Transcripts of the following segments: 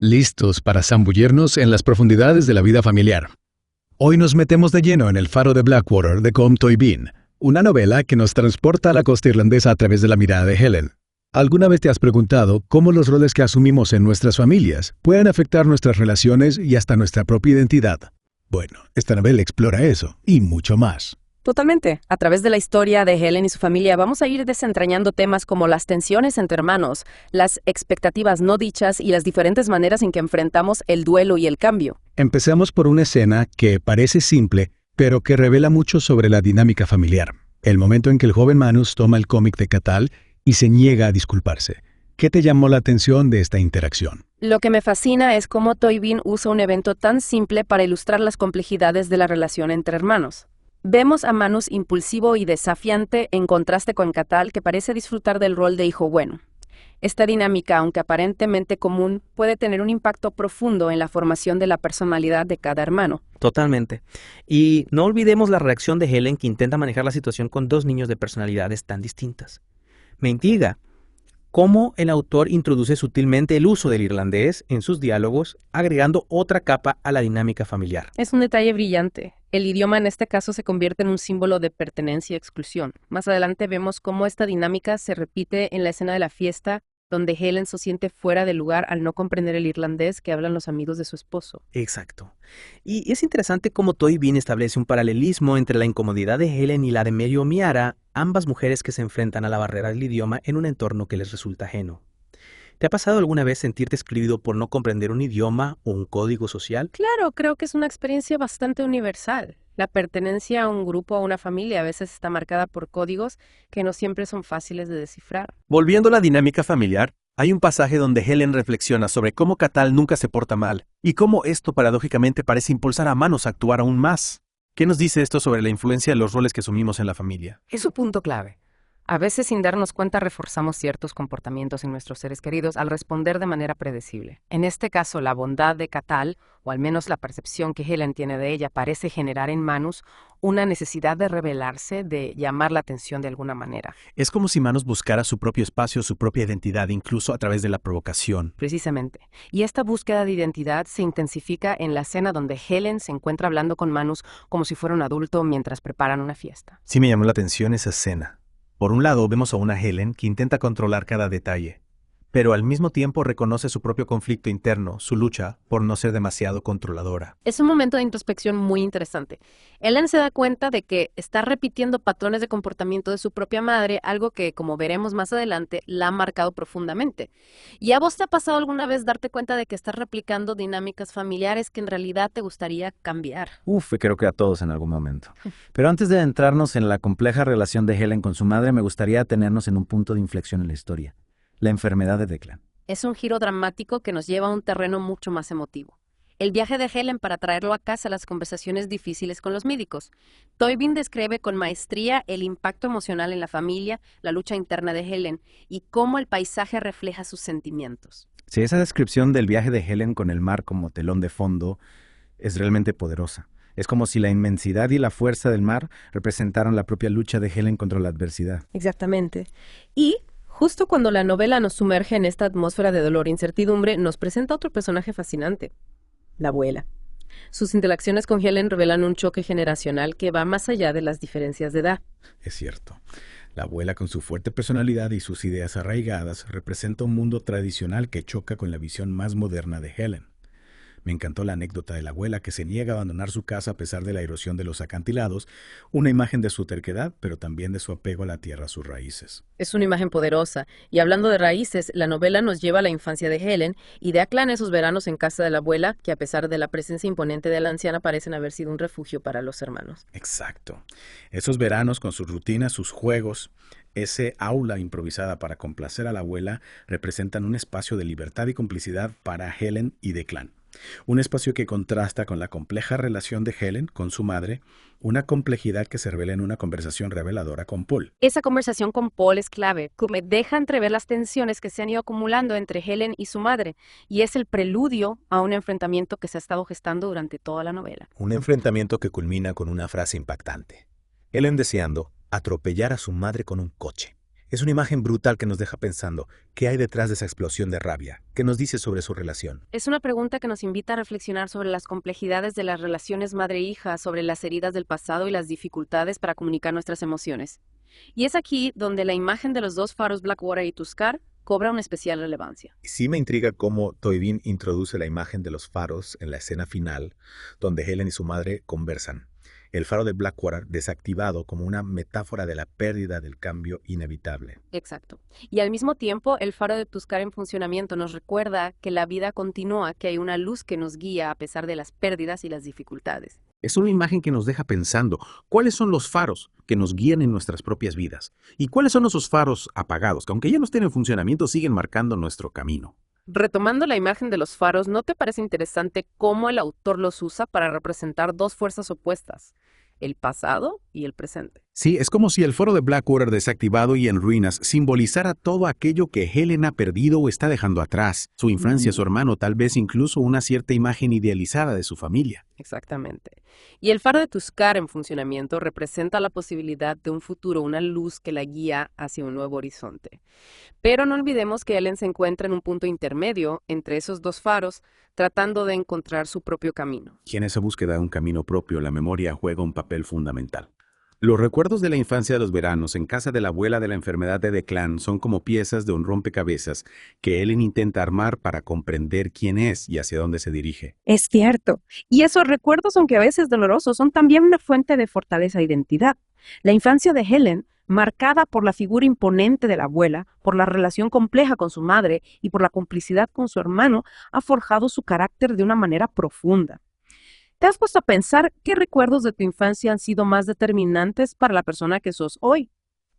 listos para zambullirnos en las profundidades de la vida familiar. Hoy nos metemos de lleno en El faro de Blackwater de Colm Tóibín, una novela que nos transporta a la costa irlandesa a través de la mirada de Helen. ¿Alguna vez te has preguntado cómo los roles que asumimos en nuestras familias pueden afectar nuestras relaciones y hasta nuestra propia identidad? Bueno, esta novela explora eso y mucho más. Totalmente. A través de la historia de Helen y su familia vamos a ir desentrañando temas como las tensiones entre hermanos, las expectativas no dichas y las diferentes maneras en que enfrentamos el duelo y el cambio. Empecemos por una escena que parece simple, pero que revela mucho sobre la dinámica familiar. El momento en que el joven Manus toma el cómic de Cathal y se niega a disculparse. ¿Qué te llamó la atención de esta interacción? Lo que me fascina es cómo Tóibín usa un evento tan simple para ilustrar las complejidades de la relación entre hermanos. Vemos a Manus impulsivo y desafiante en contraste con Cathal, que parece disfrutar del rol de hijo bueno. Esta dinámica, aunque aparentemente común, puede tener un impacto profundo en la formación de la personalidad de cada hermano. Totalmente. Y no olvidemos la reacción de Helen, que intenta manejar la situación con dos niños de personalidades tan distintas. Me intriga cómo el autor introduce sutilmente el uso del irlandés en sus diálogos, agregando otra capa a la dinámica familiar. Es un detalle brillante. El idioma en este caso se convierte en un símbolo de pertenencia y exclusión. Más adelante vemos cómo esta dinámica se repite en la escena de la fiesta, donde Helen se siente fuera de lugar al no comprender el irlandés que hablan los amigos de su esposo. Exacto. Y es interesante cómo Tóibín establece un paralelismo entre la incomodidad de Helen y la de Mary O'Meara, ambas mujeres que se enfrentan a la barrera del idioma en un entorno que les resulta ajeno. ¿Te ha pasado alguna vez sentirte excluido por no comprender un idioma o un código social? Claro, creo que es una experiencia bastante universal. La pertenencia a un grupo o a una familia a veces está marcada por códigos que no siempre son fáciles de descifrar. Volviendo a la dinámica familiar, hay un pasaje donde Helen reflexiona sobre cómo Cathal nunca se porta mal y cómo esto paradójicamente parece impulsar a Manus a actuar aún más. ¿Qué nos dice esto sobre la influencia de los roles que asumimos en la familia? Es un punto clave. A veces, sin darnos cuenta, reforzamos ciertos comportamientos en nuestros seres queridos al responder de manera predecible. En este caso, la bondad de Cathal, o al menos la percepción que Helen tiene de ella, parece generar en Manus una necesidad de rebelarse, de llamar la atención de alguna manera. Es como si Manus buscara su propio espacio, su propia identidad, incluso a través de la provocación. Precisamente. Y esta búsqueda de identidad se intensifica en la escena donde Helen se encuentra hablando con Manus como si fuera un adulto mientras preparan una fiesta. Sí me llamó la atención esa escena. Por un lado, vemos a una Helen que intenta controlar cada detalle, pero al mismo tiempo reconoce su propio conflicto interno, su lucha por no ser demasiado controladora. Es un momento de introspección muy interesante. Helen se da cuenta de que está repitiendo patrones de comportamiento de su propia madre, algo que, como veremos más adelante, la ha marcado profundamente. ¿Y a vos te ha pasado alguna vez darte cuenta de que estás replicando dinámicas familiares que en realidad te gustaría cambiar? Creo que a todos en algún momento. Pero antes de adentrarnos en la compleja relación de Helen con su madre, me gustaría detenernos en un punto de inflexión en la historia: la enfermedad de Declan. Es un giro dramático que nos lleva a un terreno mucho más emotivo. El viaje de Helen para traerlo a casa, las conversaciones difíciles con los médicos. Tóibín describe con maestría el impacto emocional en la familia, la lucha interna de Helen y cómo el paisaje refleja sus sentimientos. Sí, esa descripción del viaje de Helen con el mar como telón de fondo es realmente poderosa. Es como si la inmensidad y la fuerza del mar representaran la propia lucha de Helen contra la adversidad. Exactamente. Y justo cuando la novela nos sumerge en esta atmósfera de dolor e incertidumbre, nos presenta otro personaje fascinante: la abuela. Sus interacciones con Helen revelan un choque generacional que va más allá de las diferencias de edad. Es cierto. La abuela, con su fuerte personalidad y sus ideas arraigadas, representa un mundo tradicional que choca con la visión más moderna de Helen. Me encantó la anécdota de la abuela que se niega a abandonar su casa a pesar de la erosión de los acantilados, una imagen de su terquedad, pero también de su apego a la tierra, a sus raíces. Es una imagen poderosa. Y hablando de raíces, la novela nos lleva a la infancia de Helen y de Declan, esos veranos en casa de la abuela, que a pesar de la presencia imponente de la anciana parecen haber sido un refugio para los hermanos. Exacto. Esos veranos con sus rutinas, sus juegos, ese aula improvisada para complacer a la abuela, representan un espacio de libertad y complicidad para Helen y Declan. Un espacio que contrasta con la compleja relación de Helen con su madre, una complejidad que se revela en una conversación reveladora con Paul. Esa conversación con Paul es clave, me deja entrever las tensiones que se han ido acumulando entre Helen y su madre, y es el preludio a un enfrentamiento que se ha estado gestando durante toda la novela. Un enfrentamiento que culmina con una frase impactante: Helen deseando atropellar a su madre con un coche. Es una imagen brutal que nos deja pensando, ¿qué hay detrás de esa explosión de rabia? ¿Qué nos dice sobre su relación? Es una pregunta que nos invita a reflexionar sobre las complejidades de las relaciones madre-hija, sobre las heridas del pasado y las dificultades para comunicar nuestras emociones. Y es aquí donde la imagen de los dos faros Blackwater y Tuscar cobra una especial relevancia. Sí me intriga cómo Toynbee introduce la imagen de los faros en la escena final, donde Helen y su madre conversan. El faro de Blackwater desactivado como una metáfora de la pérdida del cambio inevitable. Exacto. Y al mismo tiempo, el faro de Tuscar en funcionamiento nos recuerda que la vida continúa, que hay una luz que nos guía a pesar de las pérdidas y las dificultades. Es una imagen que nos deja pensando, ¿cuáles son los faros que nos guían en nuestras propias vidas? ¿Y cuáles son esos faros apagados que, aunque ya no estén en funcionamiento, siguen marcando nuestro camino? Retomando la imagen de los faros, ¿no te parece interesante cómo el autor los usa para representar dos fuerzas opuestas, el pasado y el presente? Sí, es como si el faro de Blackwater desactivado y en ruinas simbolizara todo aquello que Helen ha perdido o está dejando atrás. Su infancia, su hermano, tal vez incluso una cierta imagen idealizada de su familia. Exactamente. Y el faro de Tuscar en funcionamiento representa la posibilidad de un futuro, una luz que la guía hacia un nuevo horizonte. Pero no olvidemos que Helen se encuentra en un punto intermedio entre esos dos faros, tratando de encontrar su propio camino. Y en esa búsqueda de un camino propio, la memoria juega un papel fundamental. Los recuerdos de la infancia de los veranos en casa de la abuela de la enfermedad de Declan son como piezas de un rompecabezas que Helen intenta armar para comprender quién es y hacia dónde se dirige. Es cierto. Y esos recuerdos, aunque a veces dolorosos, son también una fuente de fortaleza e identidad. La infancia de Helen, marcada por la figura imponente de la abuela, por la relación compleja con su madre y por la complicidad con su hermano, ha forjado su carácter de una manera profunda. ¿Te has puesto a pensar qué recuerdos de tu infancia han sido más determinantes para la persona que sos hoy?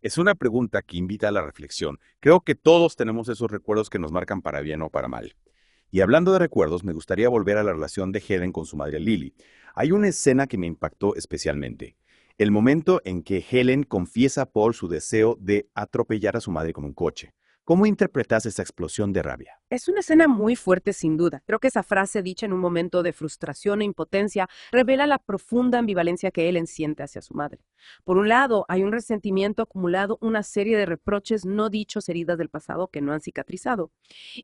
Es una pregunta que invita a la reflexión. Creo que todos tenemos esos recuerdos que nos marcan para bien o para mal. Y hablando de recuerdos, me gustaría volver a la relación de Helen con su madre Lily. Hay una escena que me impactó especialmente. El momento en que Helen confiesa a Paul su deseo de atropellar a su madre con un coche. ¿Cómo interpretas esa explosión de rabia? Es una escena muy fuerte, sin duda. Creo que esa frase, dicha en un momento de frustración e impotencia, revela la profunda ambivalencia que Helen siente hacia su madre. Por un lado, hay un resentimiento acumulado, una serie de reproches no dichos, heridas del pasado que no han cicatrizado.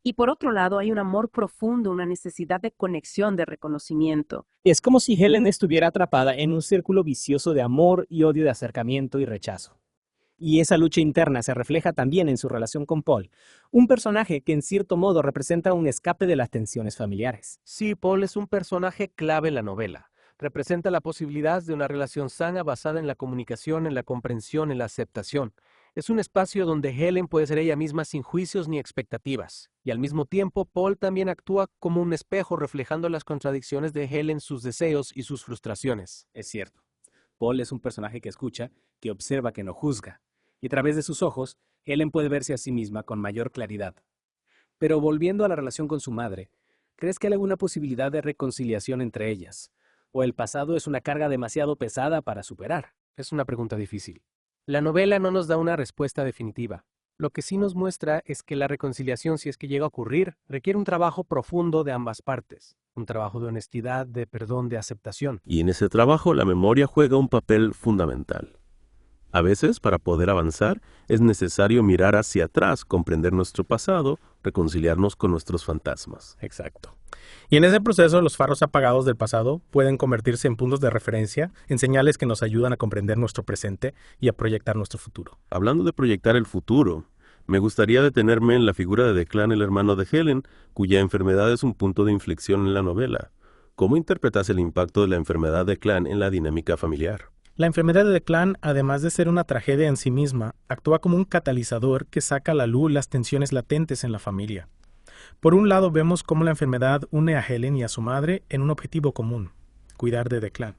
Y por otro lado, hay un amor profundo, una necesidad de conexión, de reconocimiento. Es como si Helen estuviera atrapada en un círculo vicioso de amor y odio, de acercamiento y rechazo. Y esa lucha interna se refleja también en su relación con Paul, un personaje que en cierto modo representa un escape de las tensiones familiares. Sí, Paul es un personaje clave en la novela. Representa la posibilidad de una relación sana basada en la comunicación, en la comprensión, en la aceptación. Es un espacio donde Helen puede ser ella misma sin juicios ni expectativas. Y al mismo tiempo, Paul también actúa como un espejo reflejando las contradicciones de Helen, sus deseos y sus frustraciones. Es cierto. Paul es un personaje que escucha, que observa, que no juzga. Y a través de sus ojos, Helen puede verse a sí misma con mayor claridad. Pero volviendo a la relación con su madre, ¿crees que hay alguna posibilidad de reconciliación entre ellas? ¿O el pasado es una carga demasiado pesada para superar? Es una pregunta difícil. La novela no nos da una respuesta definitiva. Lo que sí nos muestra es que la reconciliación, si es que llega a ocurrir, requiere un trabajo profundo de ambas partes. Un trabajo de honestidad, de perdón, de aceptación. Y en ese trabajo la memoria juega un papel fundamental. A veces, para poder avanzar, es necesario mirar hacia atrás, comprender nuestro pasado, reconciliarnos con nuestros fantasmas. Exacto. Y en ese proceso, los faros apagados del pasado pueden convertirse en puntos de referencia, en señales que nos ayudan a comprender nuestro presente y a proyectar nuestro futuro. Hablando de proyectar el futuro, me gustaría detenerme en la figura de Declan, el hermano de Helen, cuya enfermedad es un punto de inflexión en la novela. ¿Cómo interpretas el impacto de la enfermedad de Declan en la dinámica familiar? La enfermedad de Declan, además de ser una tragedia en sí misma, actúa como un catalizador que saca a la luz las tensiones latentes en la familia. Por un lado, vemos cómo la enfermedad une a Helen y a su madre en un objetivo común, cuidar de Declan.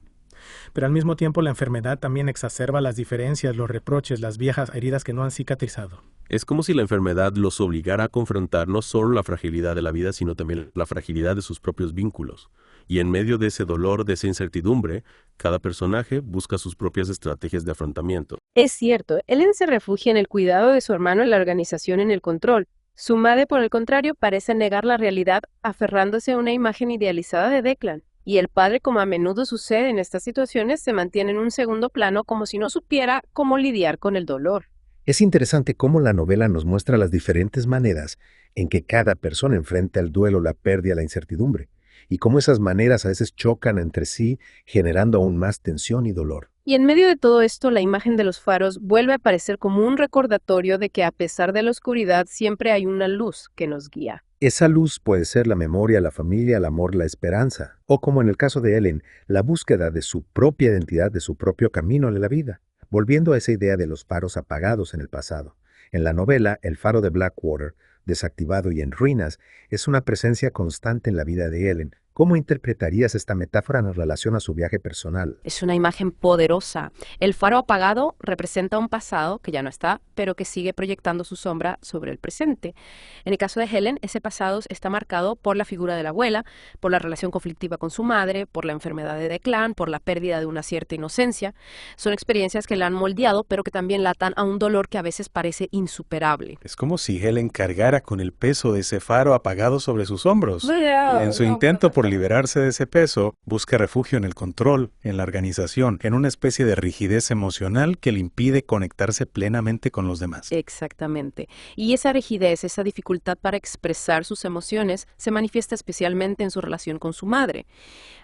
Pero al mismo tiempo, la enfermedad también exacerba las diferencias, los reproches, las viejas heridas que no han cicatrizado. Es como si la enfermedad los obligara a confrontar no solo la fragilidad de la vida, sino también la fragilidad de sus propios vínculos. Y en medio de ese dolor, de esa incertidumbre, cada personaje busca sus propias estrategias de afrontamiento. Es cierto, Helen se refugia en el cuidado de su hermano, en la organización, en el control. Su madre, por el contrario, parece negar la realidad, aferrándose a una imagen idealizada de Declan. Y el padre, como a menudo sucede en estas situaciones, se mantiene en un segundo plano como si no supiera cómo lidiar con el dolor. Es interesante cómo la novela nos muestra las diferentes maneras en que cada persona enfrenta el duelo, la pérdida, la incertidumbre, y cómo esas maneras a veces chocan entre sí, generando aún más tensión y dolor. Y en medio de todo esto, la imagen de los faros vuelve a aparecer como un recordatorio de que a pesar de la oscuridad siempre hay una luz que nos guía. Esa luz puede ser la memoria, la familia, el amor, la esperanza, o como en el caso de Ellen, la búsqueda de su propia identidad, de su propio camino en la vida. Volviendo a esa idea de los faros apagados en el pasado. En la novela, el faro de Blackwater, desactivado y en ruinas, es una presencia constante en la vida de Ellen. ¿Cómo interpretarías esta metáfora en relación a su viaje personal? Es una imagen poderosa. El faro apagado representa un pasado que ya no está, pero que sigue proyectando su sombra sobre el presente. En el caso de Helen, ese pasado está marcado por la figura de la abuela, por la relación conflictiva con su madre, por la enfermedad de Declan, por la pérdida de una cierta inocencia. Son experiencias que la han moldeado, pero que también la atan a un dolor que a veces parece insuperable. Es como si Helen cargara con el peso de ese faro apagado sobre sus hombros. Y en su intento por liberarse de ese peso, busca refugio en el control, en la organización, en una especie de rigidez emocional que le impide conectarse plenamente con los demás. Exactamente. Y esa rigidez, esa dificultad para expresar sus emociones, se manifiesta especialmente en su relación con su madre.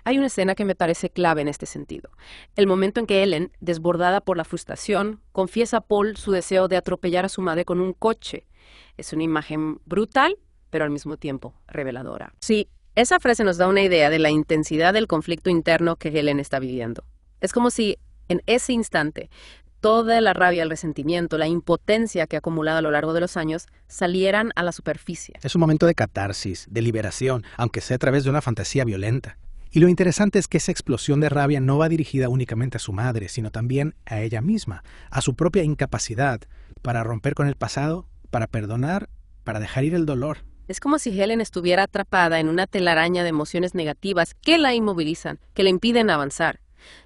Hay una escena que me parece clave en este sentido. El momento en que Ellen, desbordada por la frustración, confiesa a Paul su deseo de atropellar a su madre con un coche. Es una imagen brutal, pero al mismo tiempo reveladora. Sí. Esa frase nos da una idea de la intensidad del conflicto interno que Helen está viviendo. Es como si, en ese instante, toda la rabia, el resentimiento, la impotencia que ha acumulado a lo largo de los años salieran a la superficie. Es un momento de catarsis, de liberación, aunque sea a través de una fantasía violenta. Y lo interesante es que esa explosión de rabia no va dirigida únicamente a su madre, sino también a ella misma, a su propia incapacidad para romper con el pasado, para perdonar, para dejar ir el dolor. Es como si Helen estuviera atrapada en una telaraña de emociones negativas que la inmovilizan, que le impiden avanzar.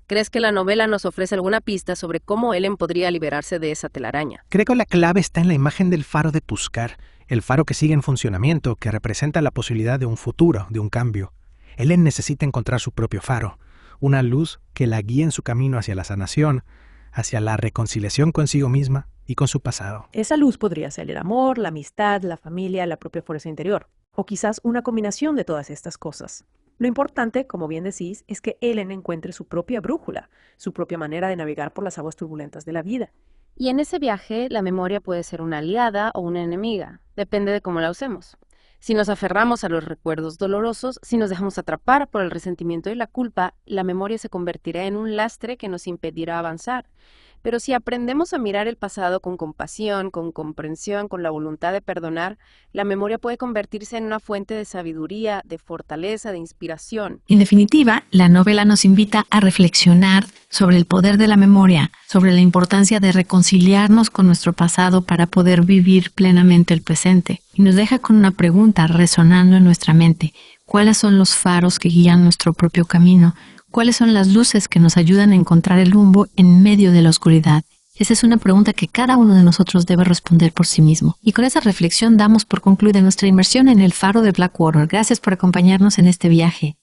¿Crees que la novela nos ofrece alguna pista sobre cómo Helen podría liberarse de esa telaraña? Creo que la clave está en la imagen del faro de Tuscar, el faro que sigue en funcionamiento, que representa la posibilidad de un futuro, de un cambio. Helen necesita encontrar su propio faro, una luz que la guíe en su camino hacia la sanación, hacia la reconciliación consigo misma y con su pasado. Esa luz podría ser el amor, la amistad, la familia, la propia fuerza interior, o quizás una combinación de todas estas cosas. Lo importante, como bien decís, es que Helen encuentre su propia brújula, su propia manera de navegar por las aguas turbulentas de la vida. Y en ese viaje, la memoria puede ser una aliada o una enemiga, depende de cómo la usemos. Si nos aferramos a los recuerdos dolorosos, si nos dejamos atrapar por el resentimiento y la culpa, la memoria se convertirá en un lastre que nos impedirá avanzar. Pero si aprendemos a mirar el pasado con compasión, con comprensión, con la voluntad de perdonar, la memoria puede convertirse en una fuente de sabiduría, de fortaleza, de inspiración. En definitiva, la novela nos invita a reflexionar sobre el poder de la memoria, sobre la importancia de reconciliarnos con nuestro pasado para poder vivir plenamente el presente. Y nos deja con una pregunta resonando en nuestra mente. ¿Cuáles son los faros que guían nuestro propio camino? ¿Cuáles son las luces que nos ayudan a encontrar el rumbo en medio de la oscuridad? Esa es una pregunta que cada uno de nosotros debe responder por sí mismo. Y con esa reflexión damos por concluida nuestra inmersión en el faro de Blackwater. Gracias por acompañarnos en este viaje.